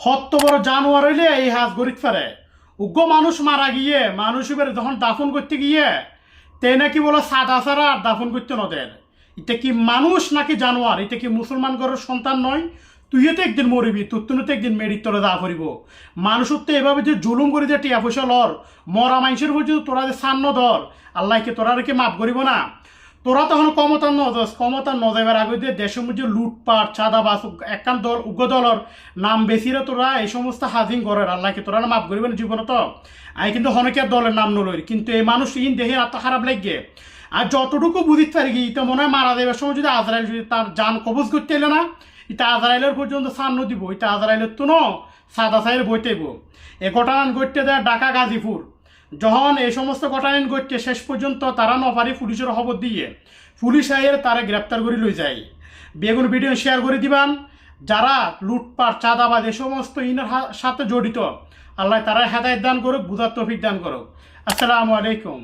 হত্ত বড় জানোয়ার হইলে এই হাঁস গরিত ফেরে। উগ্র মানুষ মারা গিয়ে মানুষ এবার যখন দাফন করতে গিয়ে তে নাকি বলে সাদা সারা আর দাফন করতে নদের। এটা কি মানুষ নাকি জানোয়ার? এটা কি মুসলমান ঘরের সন্তান নয়? তুইও তো একদিন মরিবি, তোর তো একদিন মেরির তলে দা করিব। মানুষের তো এভাবে যে জুলুম করে যে টিয়া পয়সা লর, মরা মানুষের উপর যদি তোরা যে সান্ন ধর, আল্লাহকে তোরা রেখে মাফ করিব না? তোরা তখন ক্ষমতা নজাইবার আগে দিয়ে দেশের মধ্যে লুটপাট চাঁদাবাস একখান দল উগ্র দলর নাম বেশিরে তোরা এই সমস্ত হাজিং করার আল্লাহকে তোরা মাফ করিবেন জীবনে। তো আমি কিন্তু হনকের দলের নাম নলই, কিন্তু এই মানুষ ইন দেখে আত্মা খারাপ লাগে। আর যতটুকু বুঝিতে পারি কি তো মনে হয় মারা যাবার সময় যদি আজরাইল যদি তার যান কবজ করতে এলে না, এটা আজরাইলের পর্যন্ত সান্ন দিব, এটা আজরাইলের তো ন সাদা সাইয়ের বইতেইব। এ ঘটনা ঘটতে দেয় ঢাকা গাজীপুর। যখন এই সমস্ত ঘটনা ঘটছে শেষ পর্যন্ত তারা নপারি পুলিশের খবর দিয়ে পুলিশ আইয়ের তারা গ্রেপ্তার করে লই যায়। বেগুন ভিডিও শেয়ার করে দিবান। যারা লুটপাট চাঁদাবাদ এ সমস্ত ইনের সাথে জড়িত, আল্লাহ তারা হেদায়েত দান করুক, বুঝার তৌফিক দান করুক। আসসালামু আলাইকুম।